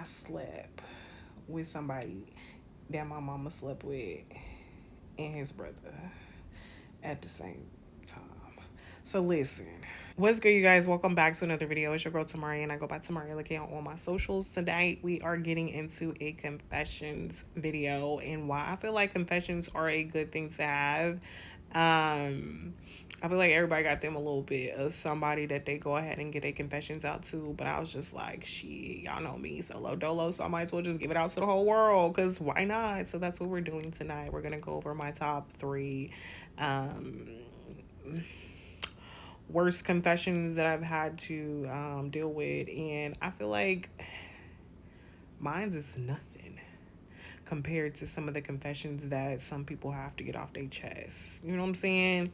I slept with somebody that my mama slept with and his brother at the same time. So listen. What's good, you guys? Welcome back to another video. It's your girl Tamari, and I go by Tamari Looking on all my socials. Tonight we are getting into a confessions video and why I feel like confessions are a good thing to have. I feel like everybody got them a little bit of somebody that they go ahead and get their confessions out to, but I was just like, shit, y'all know me, solo dolo, so I might as well just give it out to the whole world, because why not? So that's what we're doing tonight. We're gonna go over my top three um worst confessions that I've had to deal with, and I feel like mine's is nothing compared to some of the confessions that some people have to get off their chest. You know what I'm saying?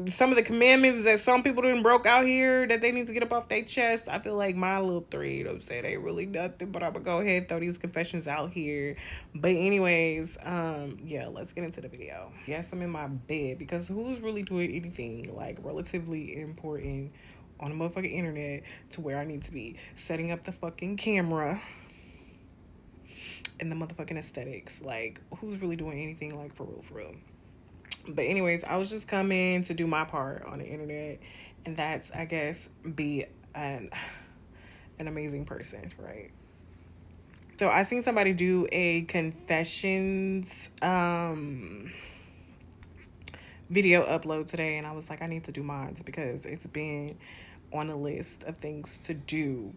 Some of the commandments that some people didn't broke out here that they need to get up off their chest. I feel like my little three, you know what I'm saying, ain't really nothing, but I'm gonna go ahead and throw these confessions out here. But anyways, yeah, let's get into the video. Yes, I'm in my bed because who's really doing anything like relatively important on the motherfucking internet to where I need to be setting up the fucking camera and the motherfucking aesthetics? Like, who's really doing anything like for real, for real? But anyways, I was just coming to do my part on the internet, and that's, I guess, be an amazing person, right? So I seen somebody do a confessions video upload today, and I was like, I need to do mine because it's been on a list of things to do,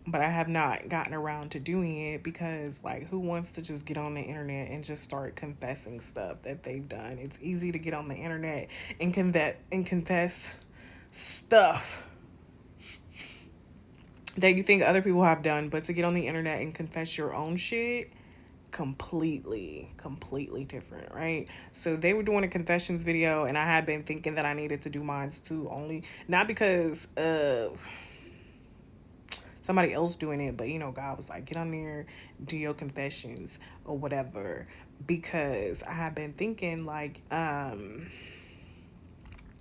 but I have not gotten around to doing it because, like, who wants to just get on the internet and just start confessing stuff that they've done? It's easy to get on the internet and confess stuff that you think other people have done, but to get on the internet and confess your own shit, completely different, right? So they were doing a confessions video, and I had been thinking that I needed to do mine too, only not because of somebody else doing it, but God was like, get on there, do your confessions or whatever, because I have been thinking, like, when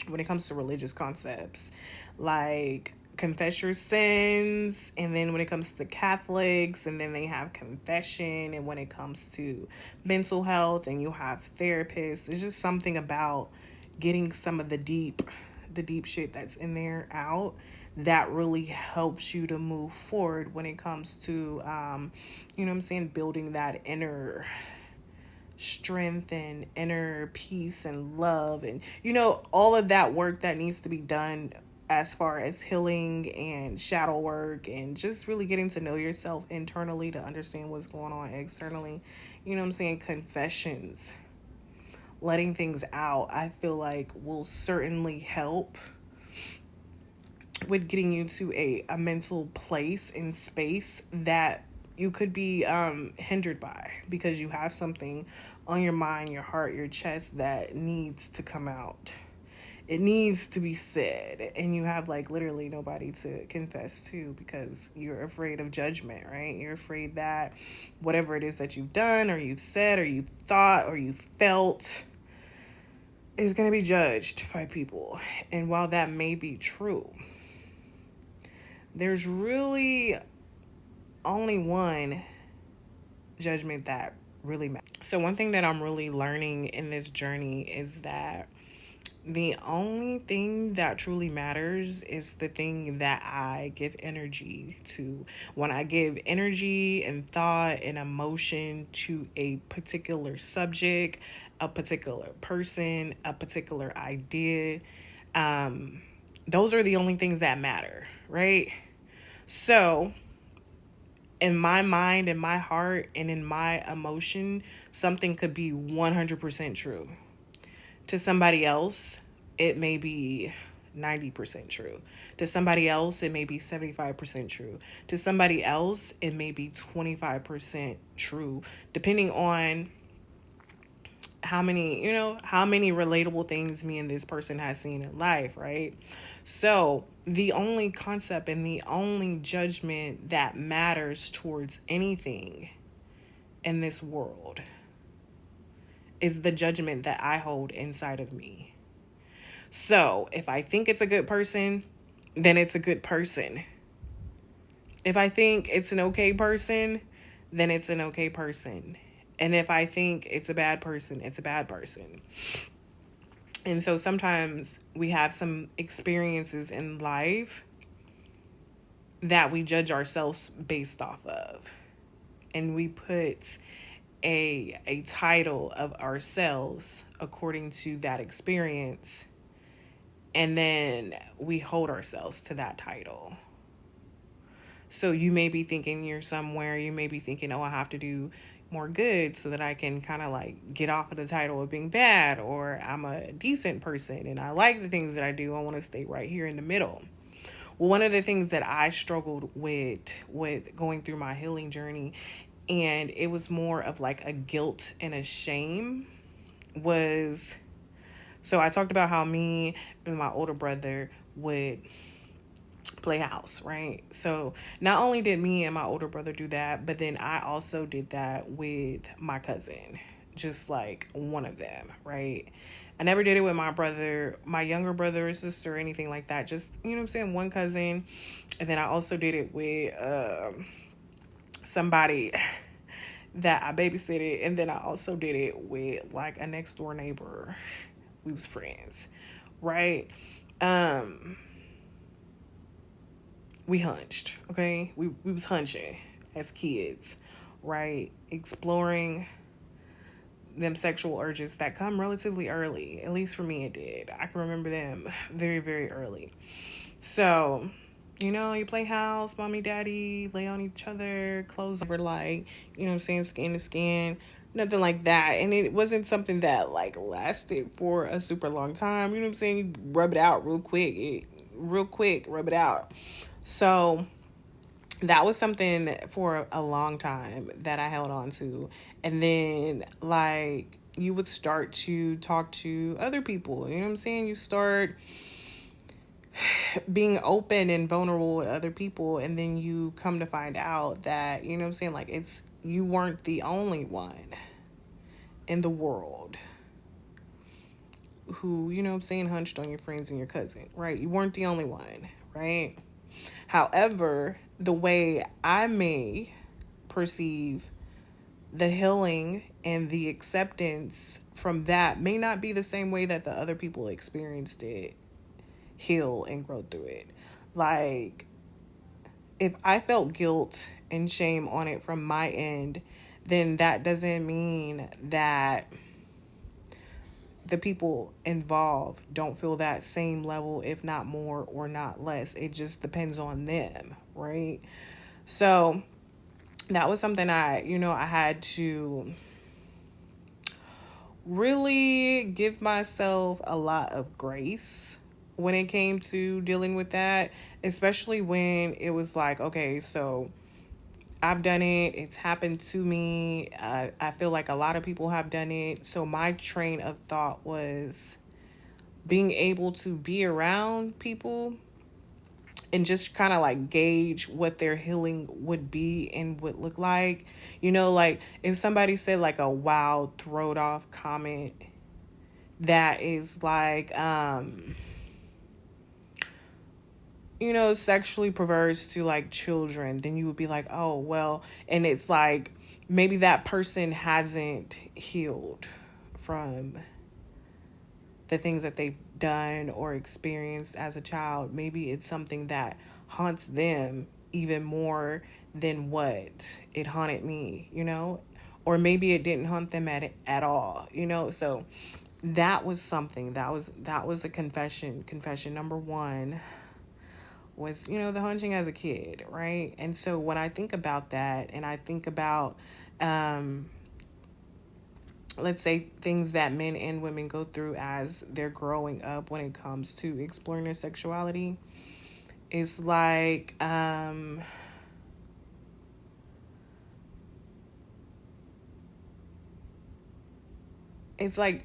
it comes to religious concepts, like confess your sins, and then when it comes to Catholics, and then they have confession, and when it comes to mental health and you have therapists, it's just something about getting some of the deep shit that's in there out that really helps you to move forward when it comes to you know what I'm saying, building that inner strength and inner peace and love, and all of that work that needs to be done as far as healing and shadow work and just really getting to know yourself internally to understand what's going on externally. You know what I'm saying? Confessions, letting things out, I feel like will certainly help with getting you to a mental place and space that you could be hindered by, because you have something on your mind, your heart, your chest that needs to come out. It needs to be said, and you have like literally nobody to confess to because you're afraid of judgment, right? You're afraid that whatever it is that you've done or you've said or you've thought or you felt is going to be judged by people. And while that may be true, there's really only one judgment that really matters. So one thing that I'm really learning in this journey is that the only thing that truly matters is the thing that I give energy to. When I give energy and thought and emotion to a particular subject, a particular person, a particular idea, those are the only things that matter, right? So in my mind, in my heart, and in my emotion, something could be 100% true. To somebody else, it may be 90% true. To somebody else, it may be 75% true. To somebody else, it may be 25% true, depending on how many relatable things me and this person has seen in life, right? So the only concept and the only judgment that matters towards anything in this world is the judgment that I hold inside of me. So if I think it's a good person, then it's a good person. If I think it's an okay person, then it's an okay person. And if I think it's a bad person, it's a bad person. And so sometimes we have some experiences in life that we judge ourselves based off of. And we put a title of ourselves according to that experience, and then we hold ourselves to that title. So you may be thinking you're somewhere, you may be thinking, oh, I have to do more good so that I can kind of like get off of the title of being bad, or I'm a decent person and I like the things that I do. I want to stay right here in the middle. Well, one of the things that I struggled with going through my healing journey, and it was more of like a guilt and a shame, was, so I talked about how me and my older brother would play house, right? So not only did me and my older brother do that, but then I also did that with my cousin, just like one of them, right? I never did it with my brother, my younger brother or sister or anything like that. Just, you know what I'm saying, one cousin. And then I also did it with somebody that I babysitted, and then I also did it with like a next door neighbor. We was friends, right? Um, we hunched, okay? We was hunching as kids, right? Exploring them sexual urges that come relatively early. At least for me it did. I can remember them very, very early. So, you play house, mommy, daddy, lay on each other, clothes over like, what I'm saying, skin to skin, nothing like that. And it wasn't something that like lasted for a super long time. You know what I'm saying? You rub it out real quick, rub it out. So that was something for a long time that I held on to. And then, like, you would start to talk to other people. You know what I'm saying? You start being open and vulnerable with other people. And then you come to find out that, you know what I'm saying? Like, you weren't the only one in the world who, you know what I'm saying, hunched on your friends and your cousin, right? You weren't the only one, right? However, the way I may perceive the healing and the acceptance from that may not be the same way that the other people experienced it, heal and grow through it. Like, if I felt guilt and shame on it from my end, then that doesn't mean that the people involved don't feel that same level, if not more or not less. It just depends on them, right? So that was something I had to really give myself a lot of grace when it came to dealing with that, especially when it was like, okay, so I've done it, it's happened to me. I feel like a lot of people have done it. So my train of thought was being able to be around people and just kind of like gauge what their healing would be and would look like. Like if somebody said like a wild throwed off comment that is like sexually perverts to like children, then you would be like, oh well. And it's like maybe that person hasn't healed from the things that they've done or experienced as a child. Maybe it's something that haunts them even more than what it haunted me. Or maybe it didn't haunt them at all. So that was something that was a confession number one, was the hunching as a kid, right? And so when I think about that, and I think about let's say things that men and women go through as they're growing up when it comes to exploring their sexuality, it's like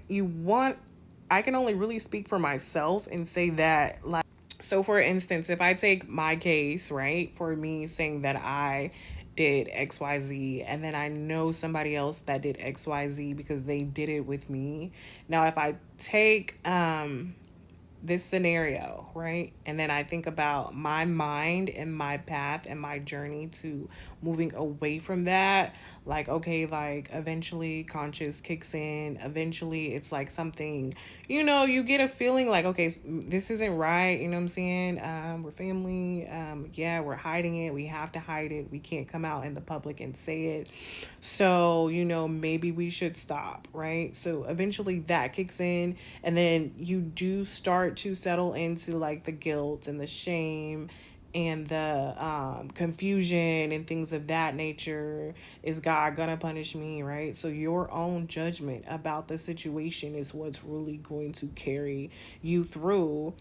you want, I can only really speak for myself and say that, like, so for instance, if I take my case, right, for me saying that I did XYZ, and then I know somebody else that did XYZ because they did it with me. Now if I take this scenario, right? And then I think about my mind and my path and my journey to moving away from that. Like, okay, like eventually conscious kicks in. Eventually it's like something, you get a feeling like, okay, this isn't right. You know what I'm saying? We're family. Yeah, we're hiding it. We have to hide it. We can't come out in the public and say it. So, maybe we should stop, right? So eventually that kicks in, and then you do start to settle into like the guilt and the shame and the confusion and things of that nature. Is God gonna punish me, right? So your own judgment about the situation is what's really going to carry you through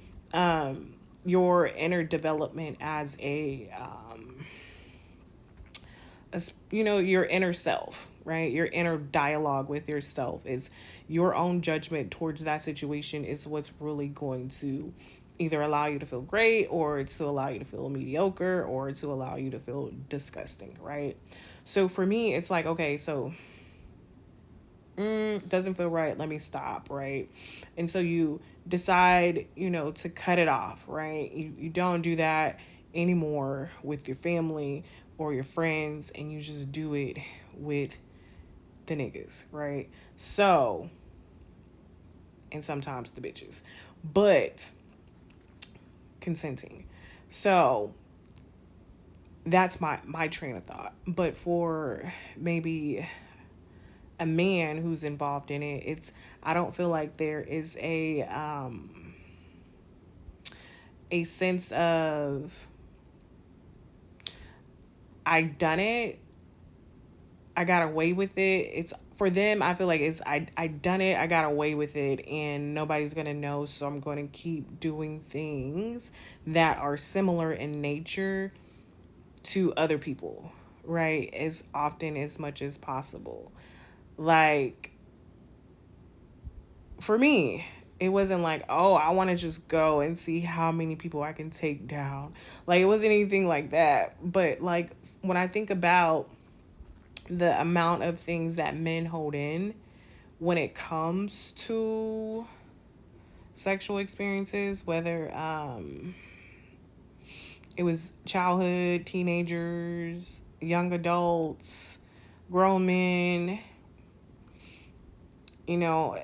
your inner development as your inner self, right? Your inner dialogue with yourself is your own judgment towards that situation is what's really going to either allow you to feel great or to allow you to feel mediocre or to allow you to feel disgusting, right? So for me, it's like, okay, so doesn't feel right, let me stop, right? And so you decide, to cut it off, right? You don't do that anymore with your family or your friends, and you just do it with the niggas, right? So, and sometimes the bitches, but consenting. So that's my train of thought. But for maybe a man who's involved in it, I don't feel like there is a sense of I done it, I got away with it. It's for them, I feel like it's I done it, I got away with it, and nobody's gonna know, so I'm gonna keep doing things that are similar in nature to other people, right? As often as much as possible. Like for me, it wasn't like, oh, I want to just go and see how many people I can take down. Like, it wasn't anything like that. But, like, when I think about the amount of things that men hold in when it comes to sexual experiences, whether it was childhood, teenagers, young adults, grown men, you know,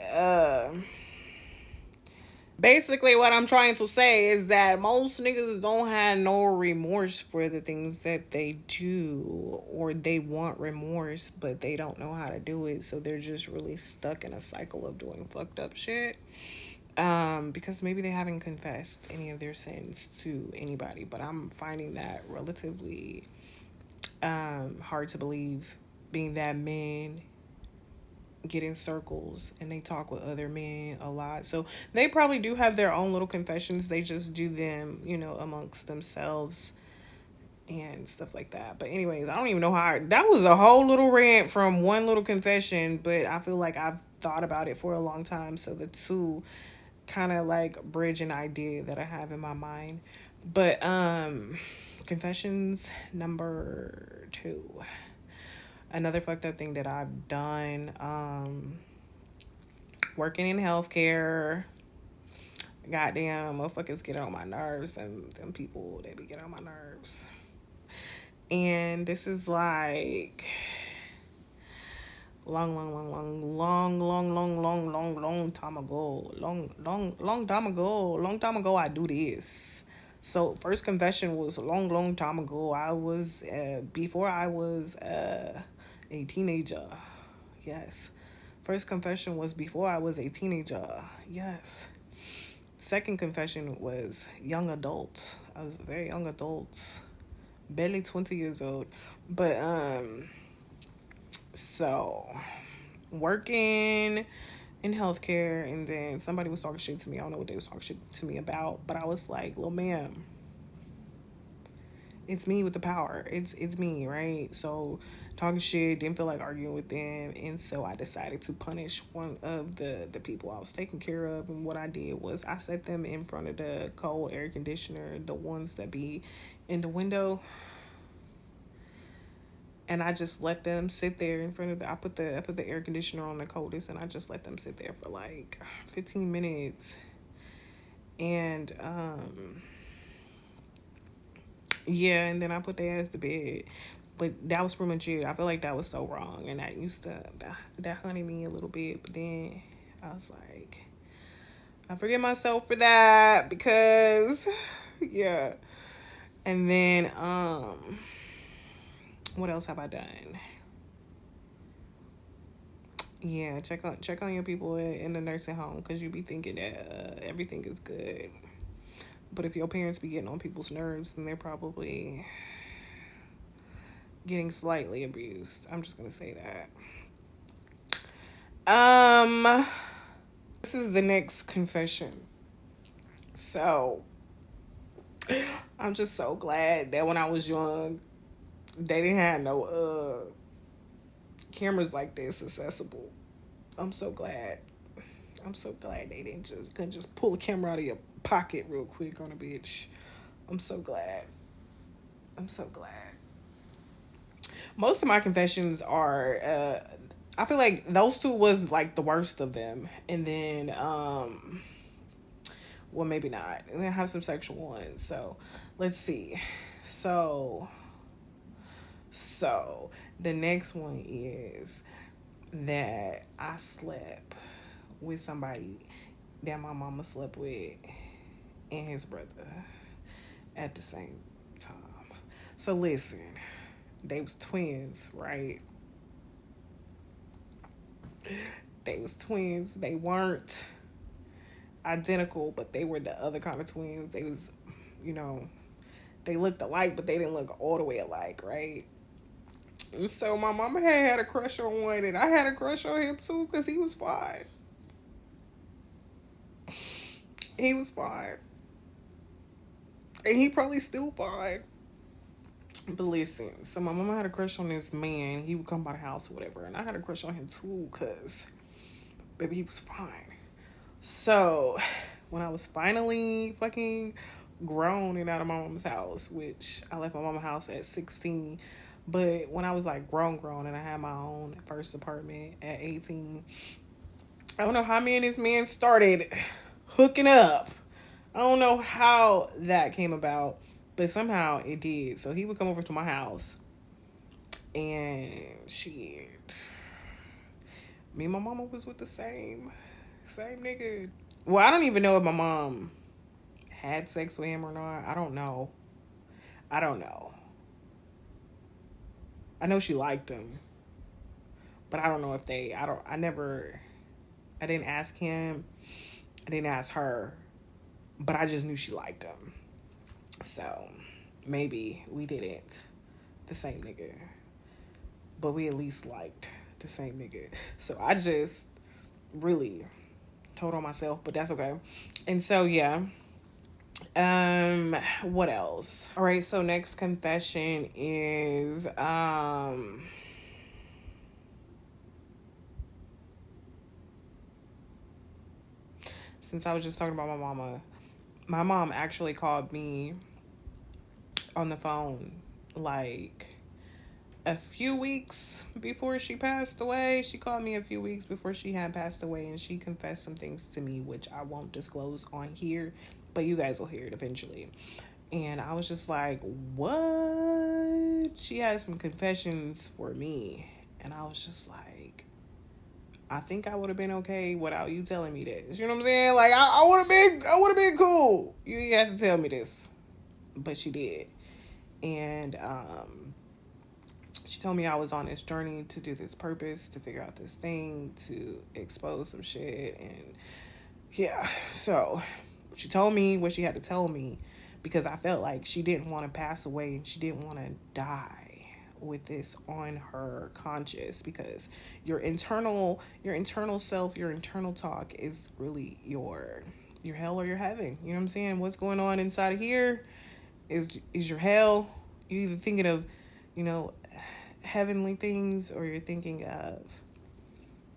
basically, what I'm trying to say is that most niggas don't have no remorse for the things that they do, or they want remorse, but they don't know how to do it. So they're just really stuck in a cycle of doing fucked up shit. Because maybe they haven't confessed any of their sins to anybody, but I'm finding that relatively hard to believe, being that men get in circles and they talk with other men a lot. So they probably do have their own little confessions. They just do them, amongst themselves and stuff like that. But anyways, I don't even know that was a whole little rant from one little confession, but I feel like I've thought about it for a long time. So the two kind of like bridge an idea that I have in my mind. But confessions number 2. Another fucked up thing that I've done, working in healthcare. Goddamn, motherfuckers get on my nerves, and them people, they be getting on my nerves. And this is like long time ago. Long time ago, I do this. So first confession was a long time ago. I was before I was a teenager. Yes. First confession was before I was a teenager. Yes. Second confession was young adult. I was a very young adult, barely 20 years old. But so working in healthcare, and then somebody was talking shit to me. I don't know what they was talking shit to me about, but I was like, "Little ma'am, it's me with the power. It's me, right?" So talking shit, didn't feel like arguing with them, and so I decided to punish one of the people I was taking care of. And what I did was I set them in front of the cold air conditioner, the ones that be in the window, and I just let them sit there in front of I put the air conditioner on the coldest, and I just let them sit there for like 15 minutes. And yeah, and then I put their ass to bed. But that was pretty much it. I feel like that was so wrong, and that used to that honey me a little bit. But then I was like, I forgive myself for that because, yeah. And then what else have I done? Yeah, check on your people in the nursing home, because you be thinking that everything is good. But if your parents be getting on people's nerves, then they're probably getting slightly abused. I'm just gonna say that. This is the next confession. So I'm just so glad that when I was young, they didn't have no cameras like this accessible. I'm so glad. I'm so glad they didn't just couldn't just pull a camera out of your pocket real quick on a bitch. I'm so glad. I'm so glad. Most of my confessions are I feel like those two was like the worst of them. And then well, maybe not. And then I have some sexual ones. So let's see. So so the next one is that I slept with somebody that my mama slept with and his brother at the same time. So listen, they was twins, right? They was twins. They weren't identical, but they were the other kind of twins. They was, you know, they looked alike, but they didn't look all the way alike, right? And so my mama had a crush on one, and I had a crush on him too, because he was fine. He was fine. And he probably still fine. But listen, so my mama had a crush on this man. He would come by the house or whatever. And I had a crush on him too, because, baby, he was fine. So, when I was finally fucking grown and out of my mama's house, which I left my mama's house at 16. But when I was like grown, and I had my own first apartment at 18, I don't know how me and this man started hooking up. I don't know how that came about, but somehow it did. So he would come over to my house, and shit, me and my mama was with the same nigga. Well, I don't even know if my mom had sex with him or not. I don't know. I don't know. I know she liked him, but I don't know if they. I don't. I never. I didn't ask him. I didn't ask her, but I just knew she liked him. So maybe we didn't the same nigga, but we at least liked the same nigga. So I just really told on myself, but that's okay. And so yeah. What else? All right, so next confession is since I was just talking about my mama, my mom actually called me on the phone like a few weeks before she passed away. She called me a few weeks before she had passed away, and she confessed some things to me, which I won't disclose on here, but you guys will hear it eventually. And I was just like, what? She had some confessions for me. And I was just like, I think I would have been okay without you telling me this. You know what I'm saying? Like I would have been cool. You didn't have to tell me this. But she did. And she told me I was on this journey to do this purpose, to figure out this thing, to expose some shit. And yeah, so she told me what she had to tell me, because I felt like she didn't want to pass away and she didn't want to die with this on her conscious, because your internal self, your internal talk is really your hell or your heaven. You know what I'm saying? What's going on inside of here is your hell. You're either thinking of, you know, heavenly things, or you're thinking of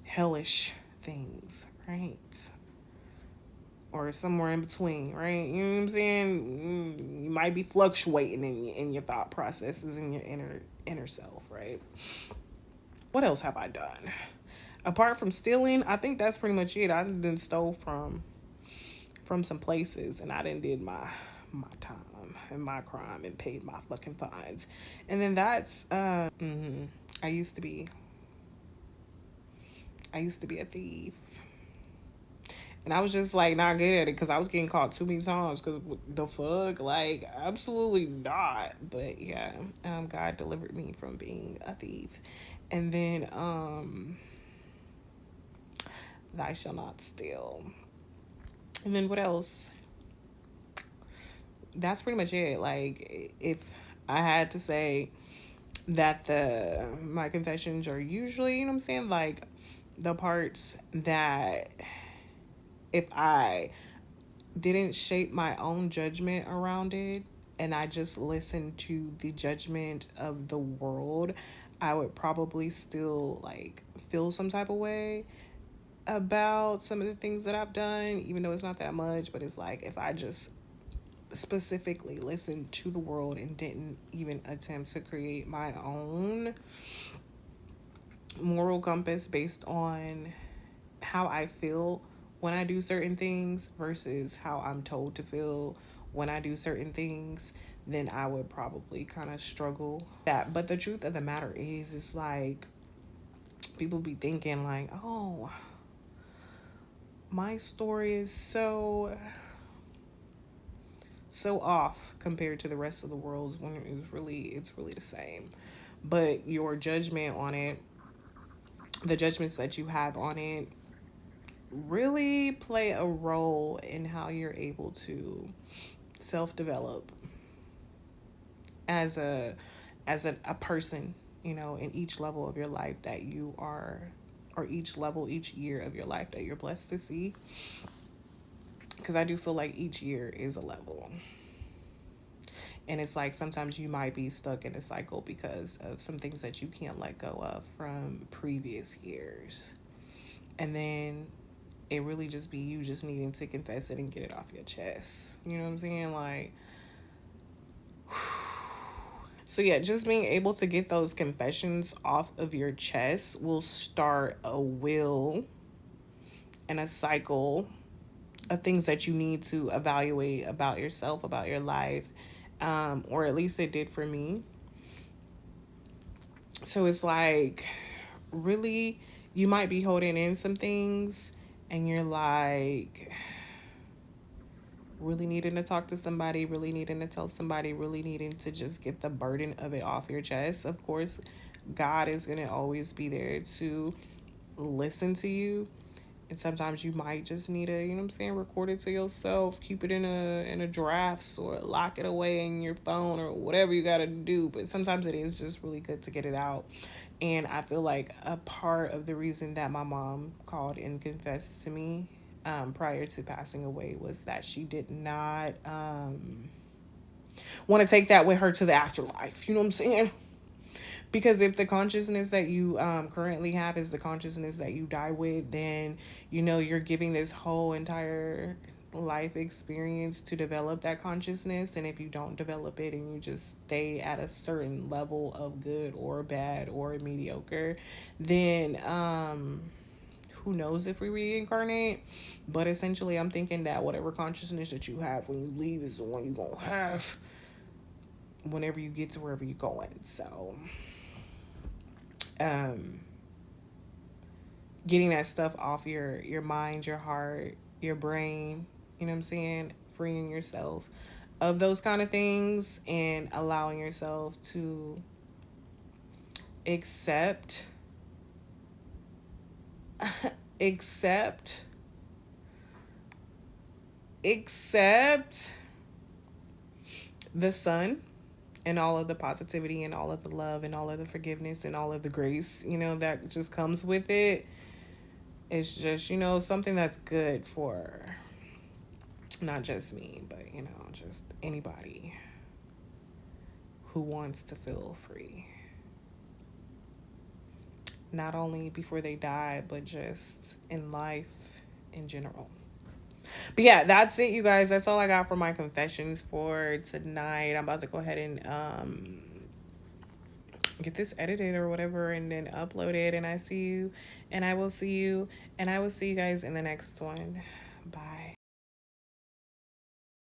hellish things, right? Or somewhere in between, right? You know what I'm saying? You might be fluctuating in your thought processes, in your inner self, right? What else have I done? Apart from stealing, I think that's pretty much it. I done stole from from some places, and I didn't did my time and my crime and paid my fucking fines. And then that's I used to be a thief. And I was just like not good at it because I was getting caught too many times. Because the fuck, like, absolutely not. But yeah, God delivered me from being a thief. And then thou shall not steal. And then what else? That's pretty much it. Like, if I had to say that my confessions are usually, you know what I'm saying, like the parts that if I didn't shape my own judgment around it and I just listened to the judgment of the world, I would probably still like feel some type of way about some of the things that I've done, even though it's not that much. But it's like if I just specifically listened to the world and didn't even attempt to create my own moral compass based on how I feel when I do certain things versus how I'm told to feel when I do certain things, then I would probably kind of struggle that. But the truth of the matter is, it's like people be thinking like, oh, my story is so off compared to the rest of the world's when it's really the same. But your judgment on it, the judgments that you have on it, really play a role in how you're able to self-develop as a person, you know, in each level of your life that you are, or each year of your life that you're blessed to see. Because I do feel like each year is a level. And it's like sometimes you might be stuck in a cycle because of some things that you can't let go of from previous years. And then it really just be you just needing to confess it and get it off your chest. You know what I'm saying? Like, so yeah, just being able to get those confessions off of your chest will start a will and a cycle of things that you need to evaluate about yourself, about your life, or at least it did for me. So it's like, really, you might be holding in some things and you're like, really needing to talk to somebody, really needing to tell somebody, really needing to just get the burden of it off your chest. Of course, God is going to always be there to listen to you. And sometimes you might just need to, you know what I'm saying, record it to yourself, keep it in a drafts or lock it away in your phone or whatever you got to do. But sometimes it is just really good to get it out. And I feel like a part of the reason that my mom called and confessed to me prior to passing away was that she did not want to take that with her to the afterlife. You know what I'm saying? Because if the consciousness that you currently have is the consciousness that you die with, then, you know, you're giving this whole entire life experience to develop that consciousness. And if you don't develop it and you just stay at a certain level of good or bad or mediocre, then who knows if we reincarnate. But essentially, I'm thinking that whatever consciousness that you have when you leave is the one you're gonna have whenever you get to wherever you're going. So getting that stuff off your mind, your heart, your brain, you know what I'm saying, freeing yourself of those kind of things and allowing yourself to accept accept accept the sun and all of the positivity and all of the love and all of the forgiveness and all of the grace, you know, that just comes with it. It's just, you know, something that's good for not just me, but, you know, just anybody who wants to feel free. Not only before they die, but just in life in general. But yeah, that's it, you guys. That's all I got for my confessions for tonight. I'm about to go ahead and get this edited or whatever and then upload it. And I will see you guys in the next one. Bye.